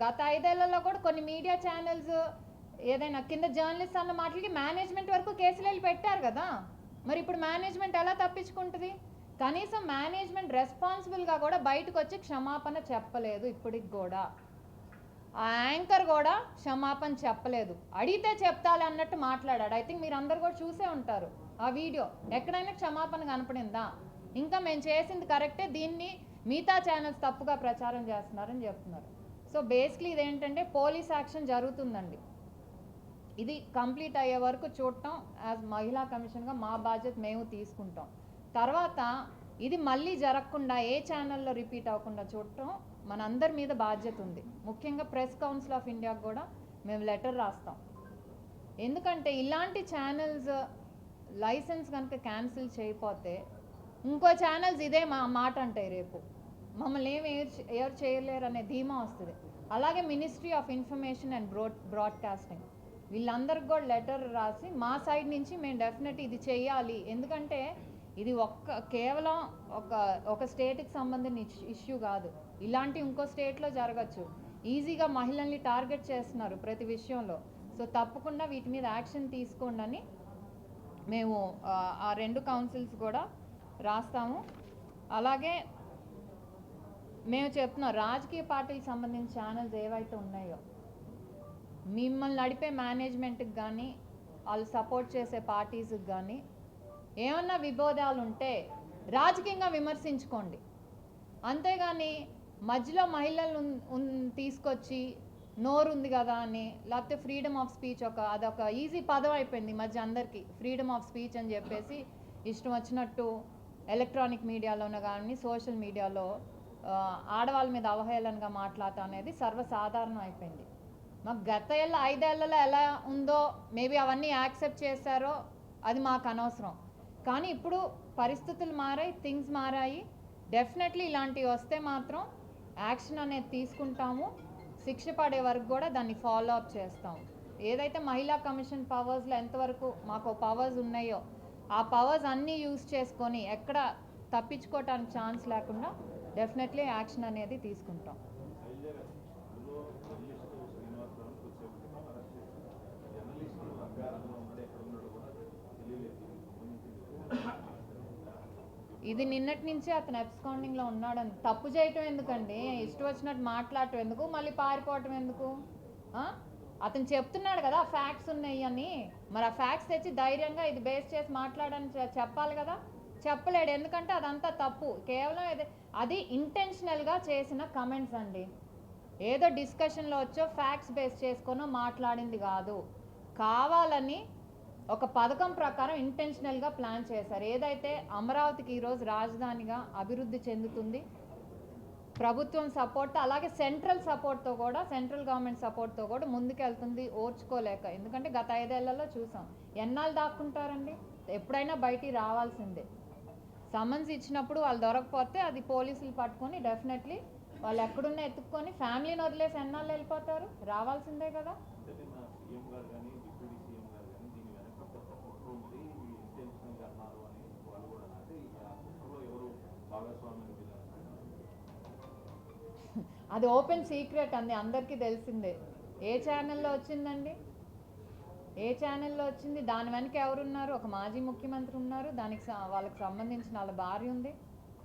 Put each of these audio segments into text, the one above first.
గత 5 ఏళ్లలో కూడా కొన్ని మీడియా ఛానల్స్ ఏదైనా కింద జర్నలిస్ట్ అన్న మాటలకి మేనేజ్మెంట్ వరకు కేసులు పెట్టారు కదా. మరి ఇప్పుడు మేనేజ్మెంట్ ఎలా తప్పించుకుంటుంది? కనీసం మేనేజ్మెంట్ రెస్పాన్సిబుల్గా కూడా బయటకు వచ్చి క్షమాపణ చెప్పలేదు. ఇప్పటికి కూడా ఆ యాంకర్ కూడా క్షమాపణ చెప్పలేదు. అడిగితే చెప్తాలి అన్నట్టు మాట్లాడాడు. ఐ థింక్ మీరు అందరు కూడా చూసే ఉంటారు ఆ వీడియో. ఎక్కడైనా క్షమాపణ కనపడిందా? ఇంకా మేము చేసింది కరెక్టే, దీన్ని మిగతా ఛానల్స్ తప్పుగా ప్రచారం చేస్తున్నారని చెప్తున్నారు. సో బేసిక్లీ ఇదేంటంటే పోలీస్ యాక్షన్ జరుగుతుందండి. ఇది కంప్లీట్ అయ్యే వరకు చూడటం యాజ్ మహిళా కమిషన్గా మా బాధ్యత మేము తీసుకుంటాం. తర్వాత ఇది మళ్ళీ జరగకుండా ఏ ఛానల్లో రిపీట్ అవ్వకుండా చూడటం మనందరి మీద బాధ్యత ఉంది. ముఖ్యంగా ప్రెస్ కౌన్సిల్ ఆఫ్ ఇండియాకు కూడా మేము లెటర్ రాస్తాం. ఎందుకంటే ఇలాంటి ఛానల్స్ లైసెన్స్ కనుక క్యాన్సిల్ చేయకపోతే ఇంకో ఛానల్స్ ఇదే మాట అంటాయి, రేపు మమ్మల్ని ఎవరు చేయలేరు అనే ధీమా వస్తుంది. అలాగే ministry of information and broadcasting వీళ్ళందరికి కూడా లెటర్ రాసి మా సైడ్ నుంచి మేము డెఫినెట్ ఇది చేయాలి. ఎందుకంటే ఇది కేవలం ఒక స్టేట్కి సంబంధించిన ఇష్యూ కాదు. ఇలాంటి ఇంకో స్టేట్లో జరగచ్చు. ఈజీగా మహిళల్ని టార్గెట్ చేస్తున్నారు ప్రతి విషయంలో. సో తప్పకుండా వీటి మీద యాక్షన్ తీసుకోండి అని మేము ఆ 2 కౌన్సిల్స్ కూడా రాస్తాము. అలాగే మేము చెప్తున్నాం, రాజకీయ పార్టీలకు సంబంధించిన ఛానల్స్ ఏవైతే ఉన్నాయో మిమ్మల్ని నడిపే మేనేజ్మెంట్కి కానీ వాళ్ళు సపోర్ట్ చేసే పార్టీస్కి కానీ ఏమన్నా విభేదాలు ఉంటే రాజకీయంగా విమర్శించుకోండి. అంతేగాని మధ్యలో మహిళలను తీసుకొచ్చి నోరు ఉంది కదా అని, లేకపోతే ఫ్రీడమ్ ఆఫ్ స్పీచ్ అదొక ఈజీ పదం అయిపోయింది మధ్య అందరికీ. ఫ్రీడమ్ ఆఫ్ స్పీచ్ అని చెప్పేసి ఇష్టం వచ్చినట్టు ఎలక్ట్రానిక్ మీడియాలోనే కానీ సోషల్ మీడియాలో ఆడవాళ్ళ మీద అవహేళనగా మాట్లాడటం అనేది సర్వసాధారణం అయిపోయింది. మాకు గత 5 ఏళ్లలో ఎలా ఉందో మేబీ అవన్నీ యాక్సెప్ట్ చేశారో అది మాకు అనవసరం. కానీ ఇప్పుడు పరిస్థితులు మారాయి, థింగ్స్ మారాయి. డెఫినెట్లీ ఇలాంటివి వస్తే మాత్రం యాక్షన్ అనేది తీసుకుంటాము. శిక్ష పడే వరకు కూడా దాన్ని ఫాలో అప్ చేస్తాము. ఏదైతే మహిళా కమిషన్ పవర్స్లో ఎంతవరకు మాకు పవర్స్ ఉన్నాయో ఆ పవర్స్ అన్నీ యూజ్ చేసుకొని ఎక్కడ తప్పించుకోవటానికి ఛాన్స్ లేకుండా డెఫినెట్లీ యాక్షన్ అనేది తీసుకుంటాం. ఇది నిన్నటి నుంచి అతను అబ్స్కాండింగ్లో ఉన్నాడని. తప్పు చేయటం ఎందుకండి? ఇష్టం వచ్చినట్టు మాట్లాడటం ఎందుకు? మళ్ళీ పారిపోవటం ఎందుకు? అతను చెప్తున్నాడు కదా ఫ్యాక్ట్స్ ఉన్నాయి అని. మరి ఆ ఫ్యాక్ట్స్ తెచ్చి ధైర్యంగా ఇది బేస్ చేసి మాట్లాడని చెప్పాలి కదా. చెప్పలేడు, ఎందుకంటే అదంతా తప్పు. కేవలం అది ఇంటెన్షనల్గా చేసిన కమెంట్స్ అండి. ఏదో డిస్కషన్లో వచ్చో ఫ్యాక్ట్స్ బేస్ చేసుకొనో మాట్లాడింది కాదు. కావాలని ఒక పథకం ప్రకారం ఇంటెన్షనల్గా ప్లాన్ చేశారు. ఏదైతే అమరావతికి ఈరోజు రాజధానిగా అభివృద్ధి చెందుతుంది ప్రభుత్వం సపోర్ట్తో, అలాగే సెంట్రల్ సపోర్ట్తో కూడా, సెంట్రల్ గవర్నమెంట్ సపోర్ట్తో కూడా ముందుకెళ్తుంది ఓర్చుకోలేక. ఎందుకంటే గత 5 ఏళ్లలో చూసాం. ఎన్నాళ్ళు దాక్కుంటారండి? ఎప్పుడైనా బయటికి రావాల్సిందే. సమన్స్ ఇచ్చినప్పుడు వాళ్ళు దొరకపోతే అది పోలీసులు పట్టుకొని డెఫినెట్లీ వాళ్ళు ఎక్కడున్నా ఎత్తుక్కొని ఫ్యామిలీని వదిలేసి ఎన్నాళ్ళు వెళ్ళిపోతారు? రావాల్సిందే కదా. అది ఓపెన్ సీక్రెట్ అండి, అందరికీ తెలిసిందే. ఏ ఛానల్లో వచ్చిందండి? ఏ ఛానల్లో వచ్చింది? దాని వెనక ఎవరున్నారు? ఒక మాజీ ముఖ్యమంత్రి ఉన్నారు, దానికి వాళ్ళకి సంబంధించిన వాళ్ళ భార్య ఉంది.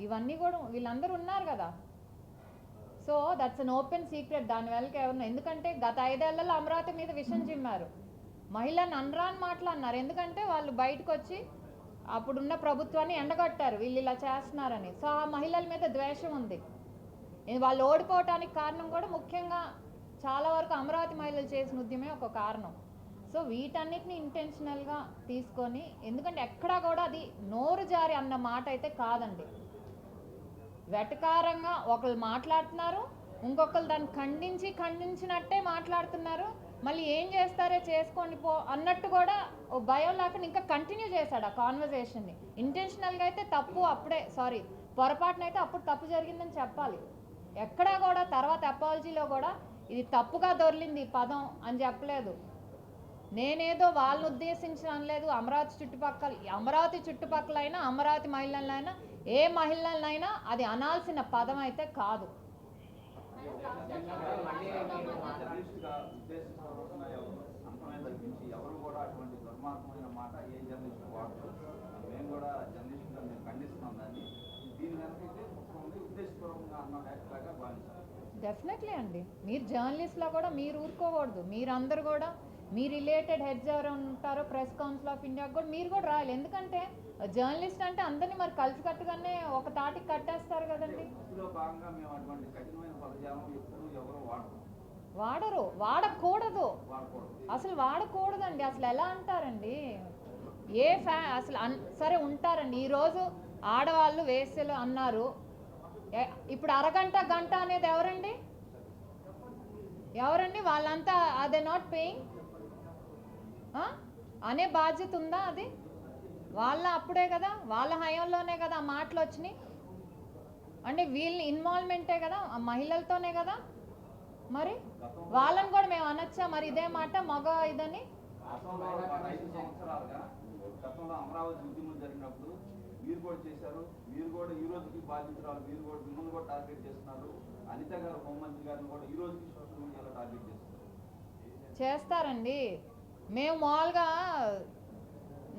ఇవన్నీ కూడా వీళ్ళందరూ ఉన్నారు కదా. So that's an open secret. దాని వెనక ఎవరున్నారు? ఎందుకంటే గత 5 ఏళ్లలో అమరావతి మీద విషం చిమ్మారు. మహిళను అనరాని మాట్లాడినారు. ఎందుకంటే వాళ్ళు బయటకు వచ్చి అప్పుడున్న ప్రభుత్వాన్ని ఎండగట్టారు వీళ్ళు ఇలా చేస్తున్నారని. సో ఆ మహిళల మీద ద్వేషం ఉంది. వాళ్ళు ఓడిపోవటానికి కారణం కూడా ముఖ్యంగా చాలా వరకు అమరావతి మహిళలు చేసిన ఉద్యమే ఒక కారణం. సో వీటన్నిటిని ఇంటెన్షనల్గా తీసుకొని, ఎందుకంటే ఎక్కడా కూడా అది నోరు జారి అన్న మాట అయితే కాదండి. వెటకారంగా ఒకళ్ళు మాట్లాడుతున్నారు, ఇంకొకరు దాన్ని ఖండించినట్టే మాట్లాడుతున్నారు. మళ్ళీ ఏం చేస్తారే చేసుకోండి పో అన్నట్టు కూడా ఓ భయం లేకుండా ఇంకా కంటిన్యూ చేశాడు ఆ కాన్వర్జేషన్ని. ఇంటెన్షనల్గా అయితే తప్పు, అప్పుడే పొరపాటునైతే అప్పుడు తప్పు జరిగిందని చెప్పాలి. ఎక్కడా కూడా తర్వాత అపాలజీలో కూడా ఇది తప్పుగా దొర్లింది ఈ పదం అని చెప్పలేదు. నేనేదో వాళ్ళని ఉద్దేశించి అనలేదు. అమరావతి చుట్టుపక్కలైనా అమరావతి మహిళలైనా ఏ మహిళలైనా అది అనాల్సిన పదం అయితే కాదు. జర్నలిస్ట్గా ఉద్దేశించిన అంతమే తగ్గించి ఎవరు కూడా అటువంటి దుర్మార్గమైన మాట ఏ జర్నలిస్ట్ వాడతారు. మేము కూడా జర్నలిస్ట్గా మేము ఖండిస్తున్నాం దాన్ని. దీని వెనకైతే ముఖ్యమంత్రి ఉద్దేశపూర్వకంగా అన్న యాక్ట్ లాగా భావిస్తాం. డెఫినెట్లీ అండి. మీరు జర్నలిస్ట్లో కూడా మీరు ఊరుకోకూడదు. మీరందరూ కూడా మీ రిలేటెడ్ హెడ్స్ ఎవరు ఉంటారో ప్రెస్ కౌన్సిల్ ఆఫ్ ఇండియాకి కూడా మీరు కూడా రాయాలి. ఎందుకంటే జర్నలిస్ట్ అంటే అందరినీ మరి కలిసికట్టుగానే ఒక తాటికి కట్టేస్తారు కదండి. ఇందులో భాగంగా మేము అటువంటి కఠినమైన పదజాలం ఎప్పుడు ఎవరు వాడరు, వాడకూడదు, అసలు వాడకూడదండి. అసలు ఎలా అంటారండి అసలు సరే ఉంటారండి. ఈరోజు ఆడవాళ్ళు వేసలు అన్నారు, ఇప్పుడు అరగంట గంట అనేది ఎవరండి వాళ్ళంతా అదే నాట్ పేయింగ్ అనే బాధ్యత ఉందా? అది వాళ్ళ అప్పుడే కదా, వాళ్ళ హయాంలోనే కదా ఆ మాటలు వచ్చినాయి. అంటే వీళ్ళ ఇన్వాల్వ్మెంటే కదా, ఆ మహిళలతోనే కదా. మరి వాళ్ళని కూడా మేము అనొచ్చా మరి ఇదే మాట మగ ఇదని? గతంలో అమరావతి ఉద్యమం జరిగినప్పుడు మీరు కూడా చేశారు, మీరు కూడా ఈ రోజుకి బాధితురాలు, మీరు కూడా మిమ్మల్ని కూడా టార్గెట్ చేస్తున్నారు. అనిత గారు హోంమంత్రి గారిని కూడా ఈ రోజుకి సోషల్ మీడియాలో టార్గెట్ చేస్తారండి. మేము మామూలుగా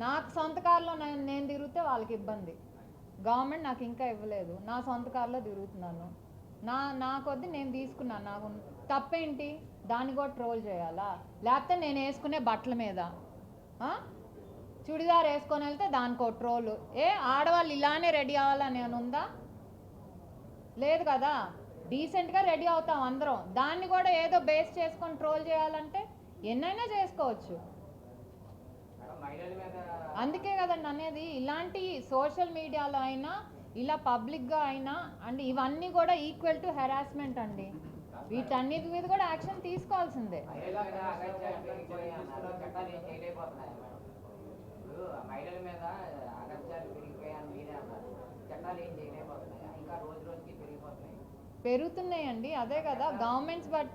నాకు సొంత కారులో నేను తిరిగితే వాళ్ళకి ఇబ్బంది. గవర్నమెంట్ నాకు ఇంకా ఇవ్వలేదు, నా సొంత కారులో తిరుగుతున్నాను. నా కొద్ది నేను తీసుకున్నాను, నాకు తప్పేంటి? దాన్ని కూడా ట్రోల్ చేయాలా? లేకపోతే నేను వేసుకునే బట్టల మీద చుడిదార్ వేసుకొని వెళ్తే దానికో ట్రోలు. ఆడవాళ్ళు ఇలానే రెడీ అవ్వాలని అని ఉందా? లేదు కదా. డీసెంట్గా రెడీ అవుతాం అందరం. దాన్ని కూడా ఏదో బేస్ చేసుకొని ట్రోల్ చేయాలంటే ఎన్నైనా చేసుకోవచ్చు. అందుకే కదండి అనేది, ఇలాంటి సోషల్ మీడియాలో అయినా ఇలా పబ్లిక్గా అయినా అండ్ ఇవన్నీ కూడా ఈక్వల్ టు హెరాస్మెంట్ అండి. వీటన్నిటి మీద కూడా యాక్షన్ తీసుకోవాల్సిందే. పెరుగుతున్నాయండి, అదే కదా governments. But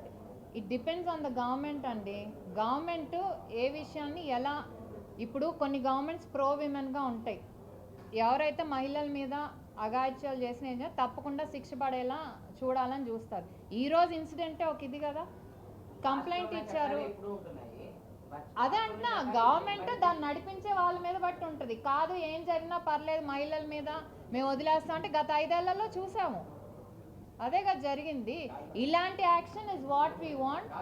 it depends on the government అండి. గవర్నమెంట్ ఏ విషయాన్ని ఎలా, ఇప్పుడు కొన్ని గవర్నమెంట్స్ ప్రో విమెన్గా ఉంటాయి. ఎవరైతే మహిళల మీద అఘాయిత్యాలు చేసినా తప్పకుండా శిక్ష పడేలా చూడాలని చూస్తారు. ఈరోజు ఇన్సిడెంటే ఒక ఇది కదా, కంప్లైంట్ ఇచ్చారు. అదే అంటున్నా, గవర్నమెంట్ దాన్ని నడిపించే వాళ్ళ మీద బట్టి ఉంటుంది. కాదు ఏం జరిగినా పర్లేదు మహిళల మీద మేము వదిలేస్తాం అంటే గత 5 ఏళ్లలో చూసాము. అదే కదా జరిగింది. ఇలాంటి action is what we want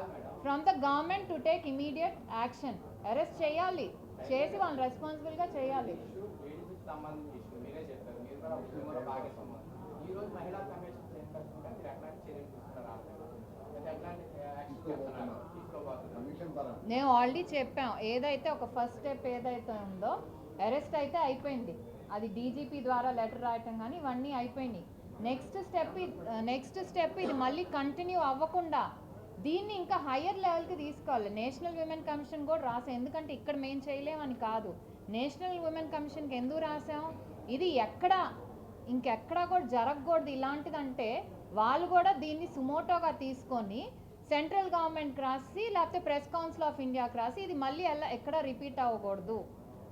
from the government to take immediate action. Arrest చేయాలి, చేసి వాళ్ళని రెస్పాన్సిబుల్గా చేయాలి. నేను ఆల్రెడీ చెప్పాం, ఏదైతే ఒక ఫస్ట్ స్టెప్ ఏదైతే ఉందో అరెస్ట్ అయితే అయిపోయింది. అది డీజీపీ ద్వారా లెటర్ రాయటం కానీ ఇవన్నీ అయిపోయినాయి. నెక్స్ట్ స్టెప్ ఇది మళ్ళీ కంటిన్యూ అవ్వకుండా దీన్ని ఇంకా హయ్యర్ లెవెల్కి తీసుకోవాలి. నేషనల్ విమెన్ కమిషన్ కూడా రాసాం. ఎందుకంటే ఇక్కడ మేము చేయలేమని కాదు, నేషనల్ విమెన్ కమిషన్కి ఎందుకు రాసాం, ఇది ఇంకెక్కడా కూడా జరగకూడదు ఇలాంటిదంటే వాళ్ళు కూడా దీన్ని సుమోటోగా తీసుకొని సెంట్రల్ గవర్నమెంట్కి రాసి లేకపోతే ప్రెస్ కౌన్సిల్ ఆఫ్ ఇండియాకి రాసి ఇది మళ్ళీ ఎక్కడ రిపీట్ అవ్వకూడదు,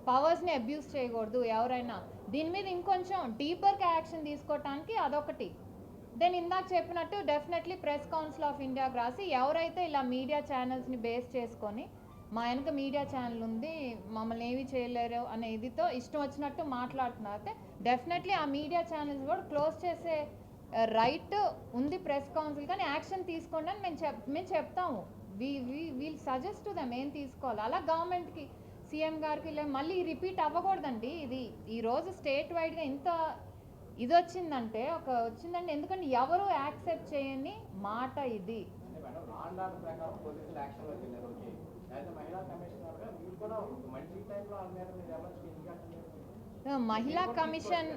పవర్స్ని అబ్యూస్ చేయకూడదు ఎవరైనా. దీని మీద ఇంకొంచెం డీపర్గా యాక్షన్ తీసుకోవటానికి అదొకటి. దెన్ ఇందాక చెప్పినట్టు డెఫినెట్లీ ప్రెస్ కౌన్సిల్ ఆఫ్ ఇండియాకి రాసి ఎవరైతే ఇలా మీడియా ఛానల్స్ని బేస్ చేసుకొని మా వెనక మీడియా ఛానల్ ఉంది మమ్మల్ని ఏమీ చేయలేరు అనే ఇదితో ఇష్టం వచ్చినట్టు మాట్లాడుతున్నారు అయితే డెఫినెట్లీ ఆ మీడియా ఛానల్స్ కూడా క్లోజ్ చేసే రైట్ ఉంది ప్రెస్ కౌన్సిల్. కానీ యాక్షన్ తీసుకోండి అని మేము చెప్తాము. వీల్ సజెస్ట్ టు దెమ్ ఏం తీసుకోవాలి. అలా గవర్నమెంట్కి సీఎం గారికి మళ్ళీ రిపీట్ అవ్వకూడదండి. ఇది ఈరోజు స్టేట్ వైడ్గా ఇంత ఇది వచ్చిందంటే ఎందుకంటే ఎవరు యాక్సెప్ట్ చేయని మాట ఇది. మహిళా కమిషన్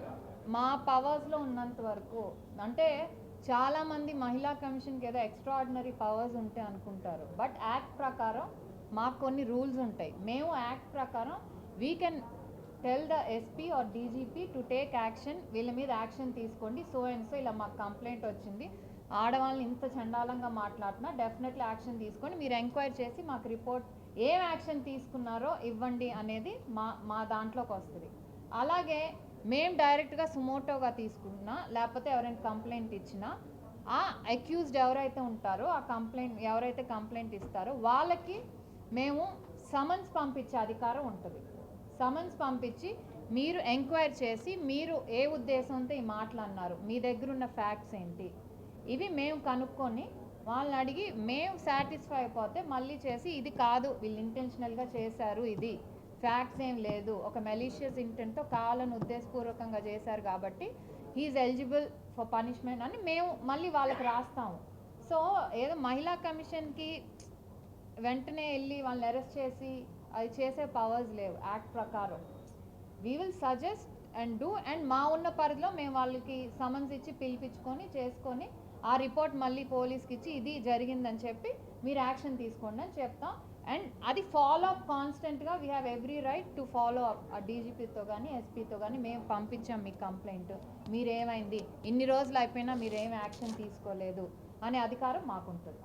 మా పవర్స్లో ఉన్నంత వరకు అంటే చాలామంది మహిళా కమిషన్కి ఏదో ఎక్స్ట్రాడినరీ పవర్స్ ఉంటాయి అనుకుంటారు. బట్ యాక్ట్ ప్రకారం మాకు కొన్ని రూల్స్ ఉంటాయి. మేము యాక్ట్ ప్రకారం we can tell the SP or DGP to take action, వీళ్ళ మీద యాక్షన్ తీసుకోండి, సో అండ్ సో ఇలా మాకు కంప్లైంట్ వచ్చింది, ఆడవాళ్ళని ఇంత చండాలంగా మాట్లాడుతున్నా, డెఫినెట్లీ యాక్షన్ తీసుకొని మీరు ఎంక్వైరీ చేసి మాకు రిపోర్ట్ ఏం యాక్షన్ తీసుకున్నారో ఇవ్వండి అనేది మా దాంట్లోకి వస్తుంది. అలాగే మేము డైరెక్ట్గా సుమోటోగా తీసుకున్నా లేకపోతే ఎవరైనా కంప్లైంట్ ఇచ్చినా ఆ అక్యూజ్డ్ ఎవరైతే ఉంటారో ఆ కంప్లైంట్ ఎవరైతే కంప్లైంట్ ఇస్తారో వాళ్ళకి మేము సమన్స్ పంపించే అధికారం ఉంటుంది. సమన్స్ పంపించి మీరు ఎంక్వైరీ చేసి మీరు ఏ ఉద్దేశంతో ఈ మాటలు అన్నారు, మీ దగ్గర ఉన్న ఫ్యాక్ట్స్ ఏంటి, ఇవి మేము కనుక్కొని వాళ్ళని అడిగి మేము సాటిస్ఫై అయిపోతే మళ్ళీ చేసి ఇది కాదు వీళ్ళు ఇంటెన్షనల్గా చేశారు, ఇది ఫ్యాక్ట్స్ ఏం లేదు, ఒక మెలీషియస్ ఇంటెంట్తో కావాలని ఉద్దేశపూర్వకంగా చేశారు కాబట్టి హీఈస్ ఎలిజిబుల్ ఫర్ పనిష్మెంట్ అని మేము మళ్ళీ వాళ్ళకి రాస్తాము. సో ఏదో మహిళా కమిషన్కి వెంటనే వెళ్ళి వాళ్ళని అరెస్ట్ చేసి అది చేసే పవర్స్ లేవు యాక్ట్ ప్రకారం. We will suggest and do and మా ఉన్న పరిధిలో మేము వాళ్ళకి సమన్స్ ఇచ్చి పిలిపించుకొని చేసుకొని ఆ రిపోర్ట్ మళ్ళీ పోలీస్కి ఇచ్చి ఇది జరిగిందని చెప్పి మీరు యాక్షన్ తీసుకోండి అని చెప్తాం. అండ్ అది ఫాలో అప్ కాన్స్టెంట్గా we have every right to follow up. ఆ డీజీపీతో కానీ ఎస్పీతో కానీ మేము పంపించాం మీ కంప్లైంట్, మీరేమైంది ఇన్ని రోజులు అయిపోయినా మీరేం యాక్షన్ తీసుకోలేదు అనే అధికారం మాకుంటుంది.